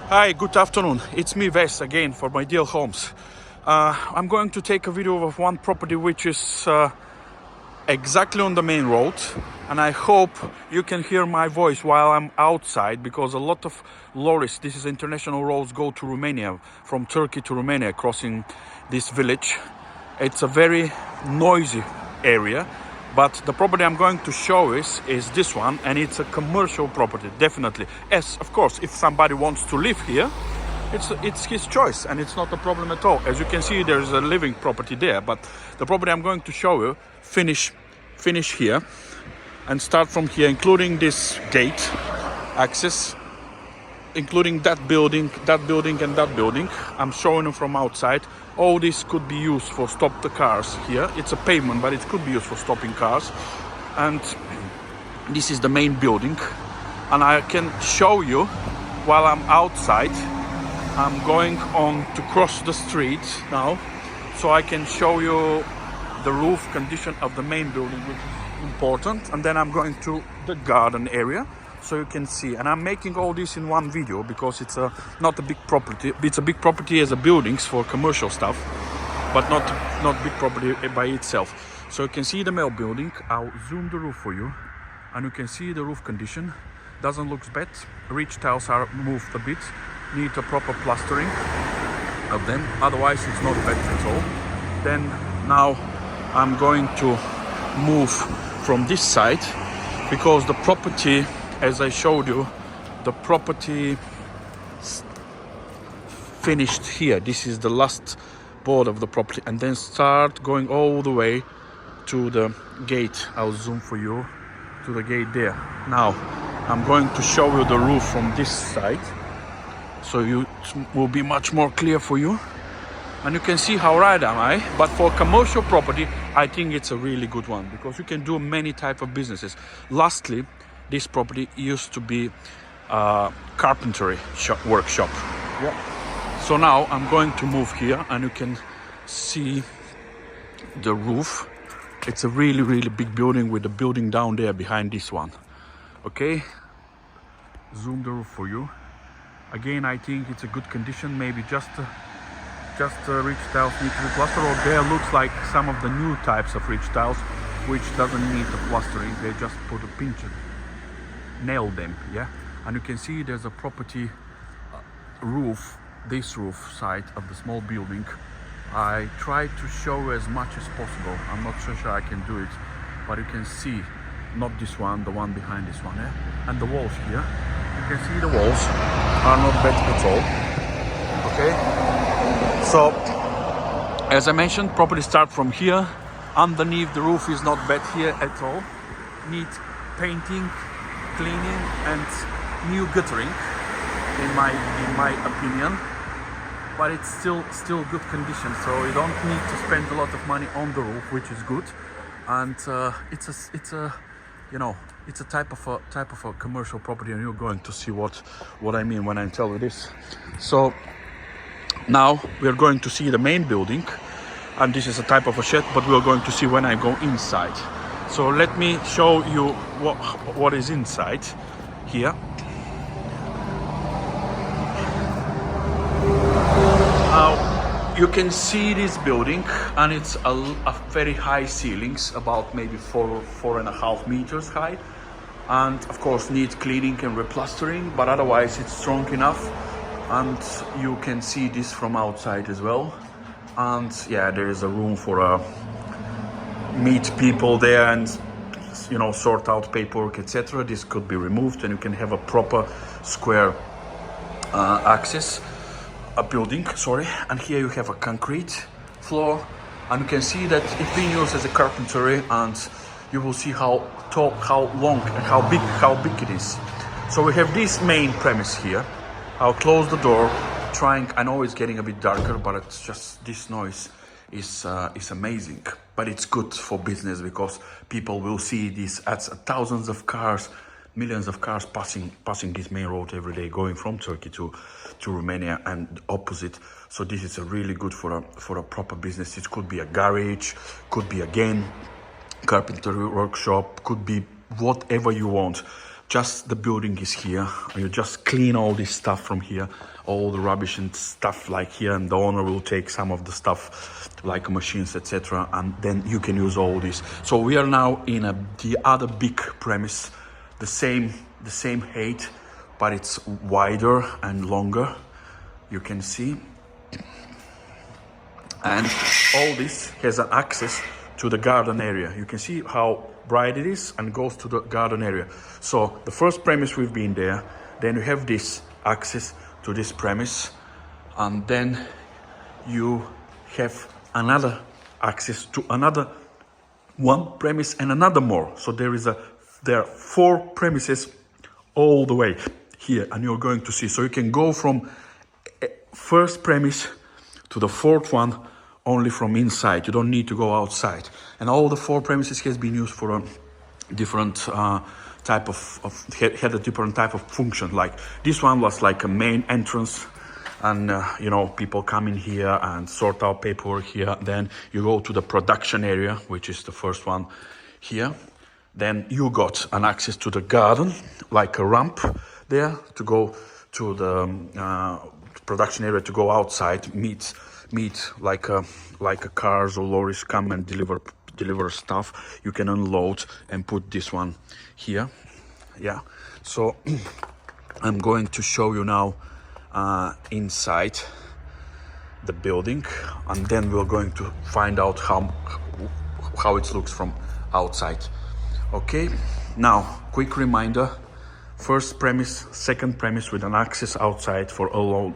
Hi, good afternoon. It's me, Ves, again for my deal homes. I'm going to take a video of one property which is exactly on the main road, and I hope you can hear my voice while I'm outside, because a lot of lorries, this is international roads, go to Romania, from Turkey to Romania, crossing this village. It's a very noisy area, but the property I'm going to show is this one, and it's a commercial property, definitely. Yes, of course, if somebody wants to live here, it's his choice, and it's not a problem at all. As you can see, there's a living property there, but the property I'm going to show you finish here and start from here, including this gate access, including that building, and that building. I'm showing you from outside. All this could be used for stop the cars here. It's a pavement, but it could be used for stopping cars. And this is the main building, and I can show you while I'm outside. I'm going on to cross the street now, so I can show you the roof condition of the main building, which is important. And then I'm going to the garden area, so you can see. And I'm making all this in one video because it's not a big property. It's a big property as a buildings for commercial stuff, but not big property by itself. So you can see the main building. I'll zoom the roof for you, and you can see the roof condition. Doesn't look bad. Ridge tiles are moved a bit. Need a proper plastering of them, otherwise it's not bad at all. Then now I'm going to move from this side, because the property, as I showed you, the property finished here. This is the last board of the property, and then start going all the way to the gate. I'll zoom for you to the gate there. Now I'm going to show you the roof from this side, so it will be much more clear for you, and you can see how right am I. But for commercial property, I think it's a really good one, because you can do many type of businesses. Lastly, this property used to be a carpentry workshop. Yeah. So now I'm going to move here, and you can see the roof. It's a really big building, with the building down there behind this one. Okay, zoom the roof for you. Again, I think it's a good condition. Maybe just ridge tiles need to be plastered, or there looks like some of the new types of ridge tiles which doesn't need the plastering. They just put a pinch and nail them. Yeah, and you can see there's a property roof, this roof side of the small building. I try to show as much as possible. I'm not so sure I can do it, but you can see, not this one, the one behind this one, yeah? And the walls here, you can see the walls are not bad at all. Okay, so as I mentioned, property start from here. Underneath the roof is not bad here at all. Need painting, cleaning, and new guttering, in my opinion. But it's still good condition, so you don't need to spend a lot of money on the roof, which is good. And it's a you know, it's a type of a commercial property, and you're going to see what I mean when I tell you this. So now we're going to see the main building, and this is a type of a shed, but we're going to see when I go inside. So let me show you what is inside here. Now you can see this building, and it's a very high ceilings, about maybe 4.5 meters high, and of course needs cleaning and replastering, but otherwise it's strong enough. And you can see this from outside as well. And yeah, there is a room for meet people there, and you know, sort out paperwork, etc. This could be removed, and you can have a proper square access. A building, sorry. And here you have a concrete floor, and you can see that it's being used as a carpentry, and you will see how tall, how long, and how big it is. So we have this main premise here. I'll close the door, I know it's getting a bit darker, but it's just, this noise is amazing. But it's good for business, because people will see this as thousands of cars, millions of cars passing this main road every day, going from Turkey to Romania and opposite. So this is a really good for a proper business. It could be a garage, could be again carpentry workshop, could be whatever you want. just the building is here. You just clean all this stuff from here, all the rubbish and stuff like here, and the owner will take some of the stuff like machines, etc., and then you can use all this. So we are now in the other big premise, the same height, but it's wider and longer, you can see. And all this has an access to the garden area. You can see how bright it is and goes to the garden area. So the first premise, we've been there, then you have this access to this premise, and then you have another access to another one premise and another more. So there are 4 premises all the way here, and you're going to see. So you can go from first premise to the 4th one only from inside. You don't need to go outside. And all the 4 premises has been used for a different type of had a different type of function. Like this one was like a main entrance, and you know, people come in here and sort out paperwork here. Then you go to the production area, which is the first one here. Then you got an access to the garden, like a ramp there to go to the production area, to go outside, meet like cars or lorries come and deliver stuff. You can unload and put this one here. Yeah, so I'm going to show you now inside the building, and then we're going to find out how it looks from outside. Okay, now quick reminder: first premise, second premise with an access outside for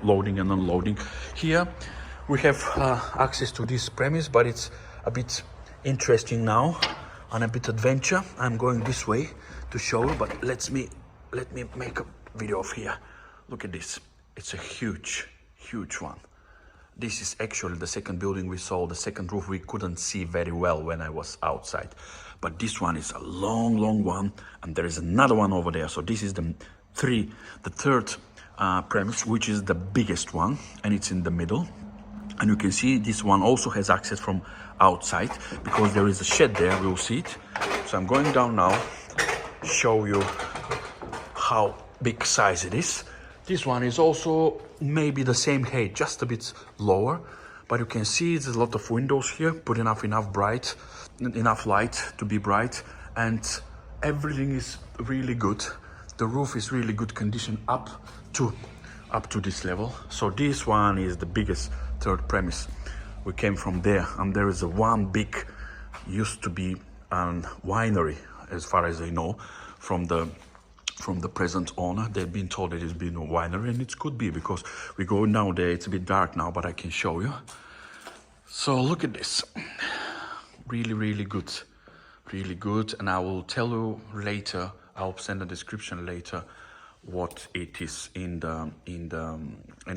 loading and unloading. Here we have access to this premise, but it's a bit interesting now and a bit adventure. I'm going this way to show you, but let me make a video of here. Look at this. It's a huge one. This is actually the second building we saw, the second roof. We couldn't see very well when I was outside, but this one is a long one, and there is another one over there. So this is the third premise, which is the biggest one, and it's in the middle. And you can see this one also has access from outside, because there is a shed there. We'll see it. So I'm going down now, show you how big size it is. This one is also maybe the same height, just a bit lower, but you can see there's a lot of windows here, put enough light to be bright, and everything is really good. The roof is really good condition up to this level. So this one is the biggest third premise. We came from there, and there is one big, used to be a winery, as far as I know, from the present owner. They've been told that it's been a winery, and it could be, because we go now there. It's a bit dark now, but I can show you. So look at this, really good, and I will tell you later. I'll send a description later what it is in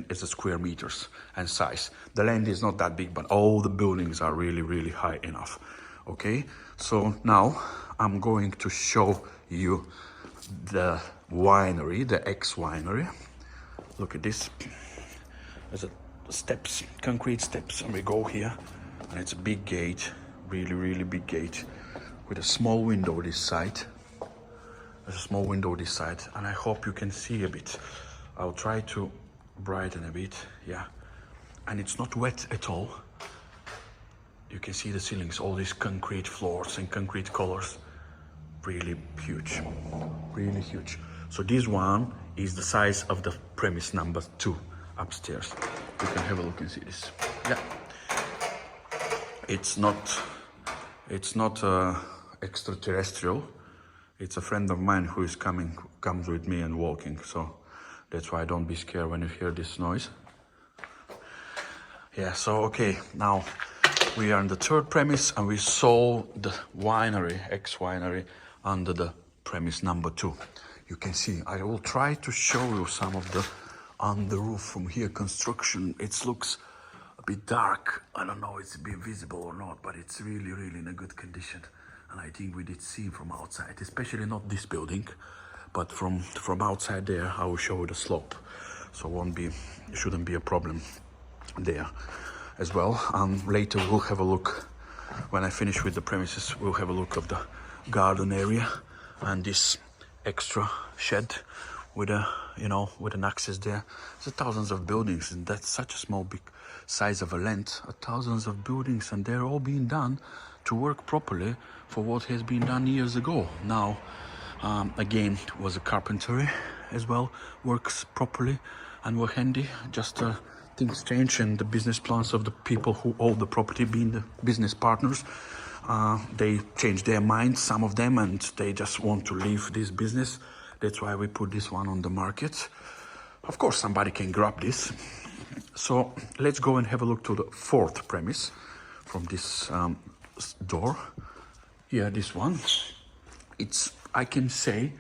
as a square meters and size. The land is not that big, but all the buildings are really high enough. Okay, so now I'm going to show you the winery, the ex-winery. Look at this. There's steps, concrete steps, and we go here, and it's a big gate, really big gate, with a small window this side. There's a small window this side, and I hope you can see a bit. I'll try to brighten a bit. Yeah, and it's not wet at all. You can see the ceilings, all these concrete floors and concrete colors. Really huge. So this one is the size of the premise number 2 upstairs. You can have a look and see this. Yeah, it's not extraterrestrial. It's a friend of mine who is comes with me and walking, so that's why don't be scared when you hear this noise. Yeah, so okay, now we are in the third premise, and we saw the winery, ex-winery, under the premise number 2. You can see, I will try to show you some of the on the roof from here. Construction, it looks a bit dark. I don't know if it's be visible or not, but it's really in a good condition. And I think we did see from outside, especially not this building, but from outside there. I will show you the slope, so shouldn't be a problem there as well. And later we'll have a look, when I finish with the premises, we'll have a look of the garden area and this extra shed with a, you know, with an access there. There's thousands of buildings, and that's such a small big size of a land. Thousands of buildings, and they're all being done to work properly for what has been done years ago. Now, again, was a carpentry as well, works properly and were handy. Just things change, and the business plans of the people who own the property, being the business partners, they change their minds, some of them, and they just want to leave this business. That's why we put this one on the market. Of course, somebody can grab this. So let's go and have a look to the fourth premise from this door. Here, this one. It's, I can say,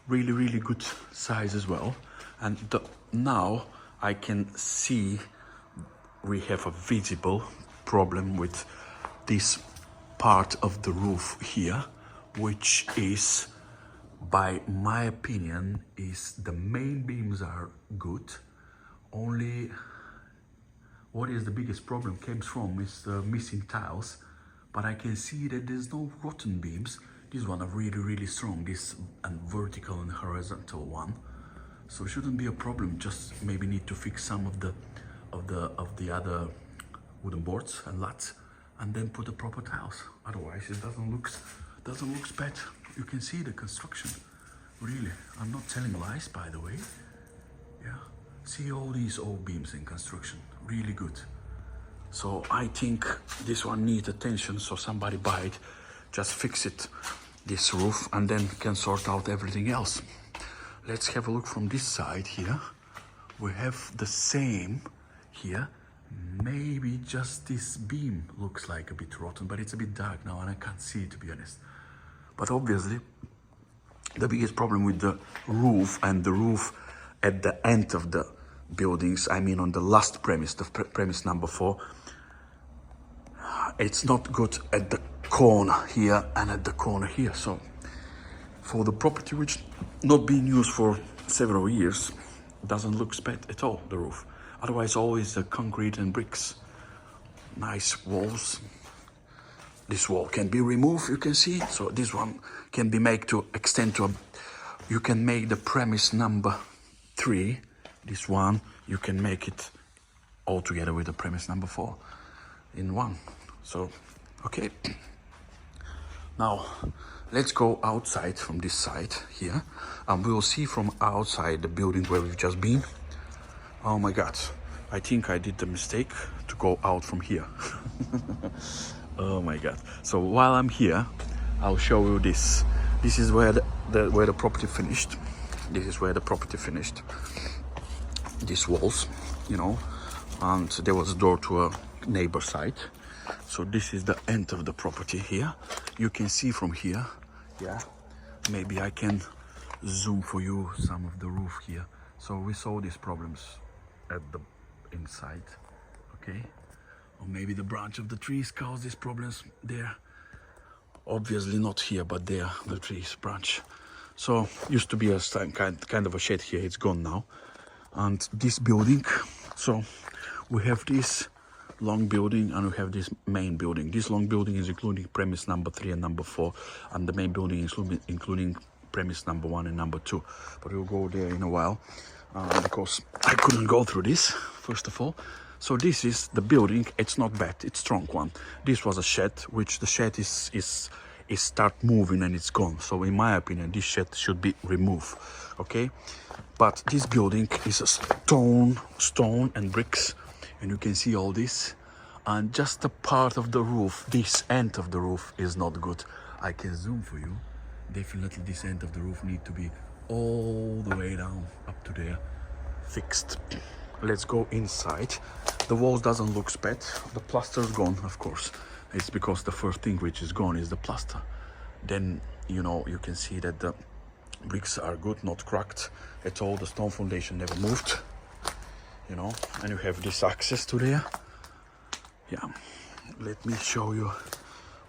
really good size as well. And now I can see we have a visible problem with this part of the roof here, which is, by my opinion, is the main beams are good. Only what is the biggest problem comes from is the missing tiles, but I can see that there's no rotten beams. These one are really strong, this and vertical and horizontal one, so it shouldn't be a problem. Just maybe need to fix some of the other wooden boards and lats, and then put the proper tiles. Otherwise it doesn't look bad. You can see the construction, really. I'm not telling lies, by the way. Yeah, see all these old beams in construction, really good. So I think this one needs attention, so somebody buy it, just fix it, this roof, and then can sort out everything else. Let's have a look from this side here. We have the same here. Maybe just this beam looks like a bit rotten, but it's a bit dark now and I can't see it, to be honest. But obviously the biggest problem with the roof, and the roof at the end of the buildings, I mean on the last premise, the premise number 4, it's not good at the corner here and at the corner here. So for the property which not being used for several years, doesn't look bad at all, the roof. Otherwise always the concrete and bricks, nice walls. This wall can be removed, you can see. So this one can be made to extend to a, you can make the premise number 3, this one, you can make it all together with the premise number 4 in one. So, okay. Now, let's go outside from this side here, and we will see from outside the building where we've just been. Oh my God, I think I did the mistake to go out from here. Oh my God. So while I'm here, I'll show you this. This is where the property finished. This is where the property finished. These walls, you know, and there was a door to a neighbor side. So this is the end of the property here. You can see from here, yeah, maybe I can zoom for you some of the roof here. So we saw these problems at the inside, okay? Or maybe the branch of the trees caused these problems there. Obviously not here, but there, the trees branch. So used to be a kind of a shed here, it's gone now. And this building, so we have this long building and we have this main building. This long building is including premise number 3 and number 4, and the main building is including premise number 1 and number 2. But we'll go there in a while because I couldn't go through this, first of all. So this is the building. It's not bad, it's strong one. This was a shed, which the shed is start moving and it's gone. So in my opinion, this shed should be removed, okay? But this building is a stone and bricks, and you can see all this. And just a part of the roof, this end of the roof is not good. I can zoom for you. Definitely this end of the roof need to be all the way down up to there, fixed. Let's go inside. The walls doesn't look bad. The plaster's gone, of course. It's because the first thing which is gone is the plaster. Then, you know, you can see that the bricks are good, not cracked at all. The stone foundation never moved, you know, and you have this access to there. Yeah, let me show you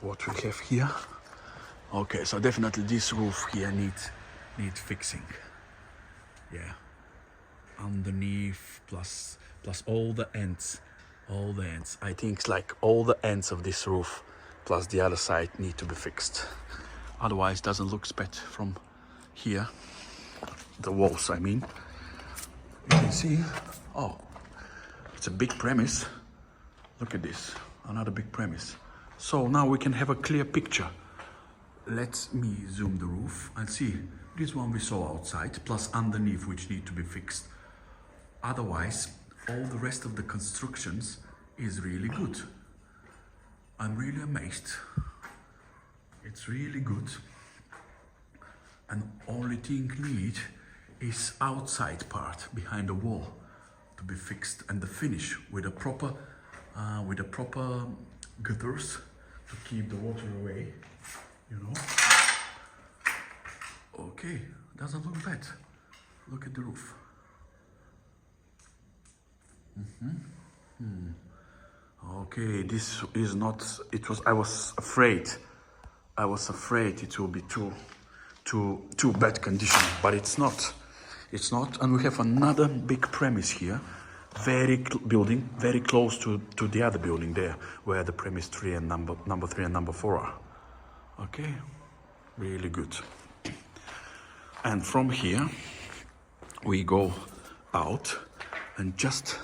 what we have here. Okay, so definitely this roof here needs fixing. Yeah, underneath plus all the ends. I think it's like all the ends of this roof plus the other side need to be fixed. Otherwise, it doesn't look bad from here, the walls I mean, you can see, oh, it's a big premise. Look at this, another big premise. So now we can have a clear picture. Let me zoom the roof and see. This one we saw outside, plus underneath, which need to be fixed. Otherwise, all the rest of the constructions is really good. I'm really amazed. It's really good. And only thing need is outside part behind the wall to be fixed, and the finish with a proper gutters to keep the water away, you know. Okay, doesn't look bad. Look at the roof. Okay, this is not, it was, I was afraid it will be too bad condition, but it's not. It's not, and we have another big premise here, building very close to the other building there, where the premise 3 and number 3 and number 4 are. Okay, really good. And from here we go out, and just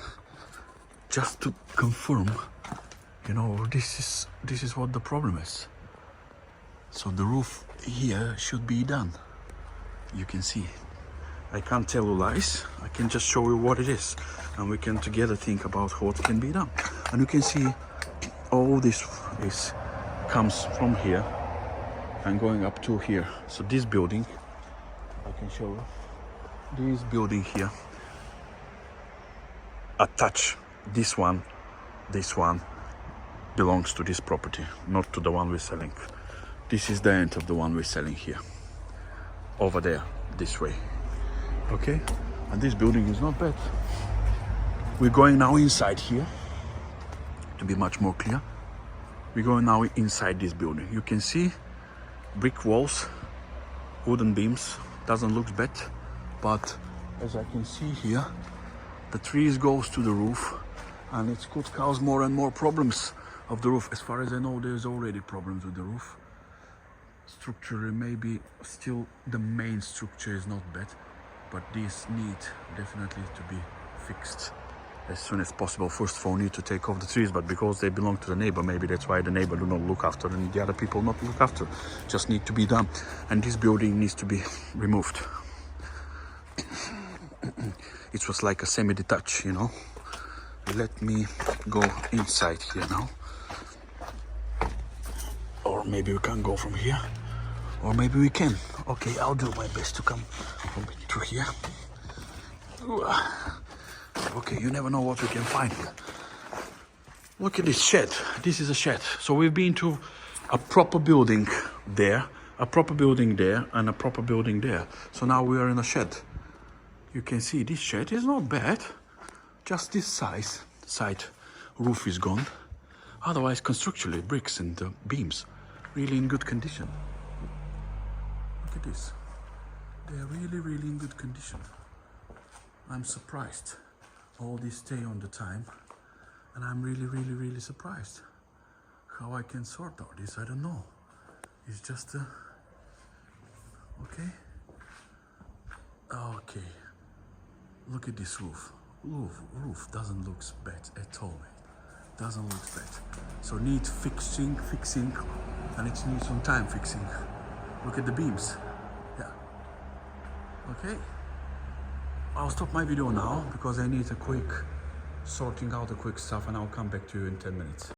to confirm, you know, this is what the problem is. So the roof here should be done. You can see. I can't tell you lies. I can just show you what it is, and we can together think about what can be done. And you can see all this comes from here and going up to here. So this building, I can show you. This building here attach this one belongs to this property, not to the one we're selling. This is the end of the one we're selling here. Over there, this way. Okay? And this building is not bad. We're going now inside here, to be much more clear. We're going now inside this building. You can see brick walls, wooden beams, doesn't look bad, but as I can see here, the trees goes to the roof, and it could cause more and more problems of the roof. As far as I know, there's already problems with the roof. Structure, maybe still the main structure is not bad, but these need definitely to be fixed as soon as possible. First of all, need to take off the trees, but because they belong to the neighbor, maybe that's why the neighbor do not look after and the other people not look after. Just need to be done, and this building needs to be removed. It was like a semi-detached, you know. Let me go inside here now, or maybe we can go from here, or maybe we can. Okay, I'll do my best to come from through here. Okay, you never know what we can find. Look at this shed. This is a shed. So we've been to a proper building there, a proper building there, and a proper building there. So now we are in a shed. You can see this shed is not bad. Just this side roof is gone. Otherwise, constructionally, bricks and beams really in good condition. Look at this. They're really in good condition. I'm surprised. All this stay on the time, and I'm really surprised how I can sort out this. I don't know. It's just okay. Look at this roof. Roof doesn't look bad at all, mate. Doesn't look bad. So need fixing, and it needs some time fixing. Look at the beams. Yeah. Okay. I'll stop my video now because I need a quick sorting out the quick stuff, and I'll come back to you in 10 minutes.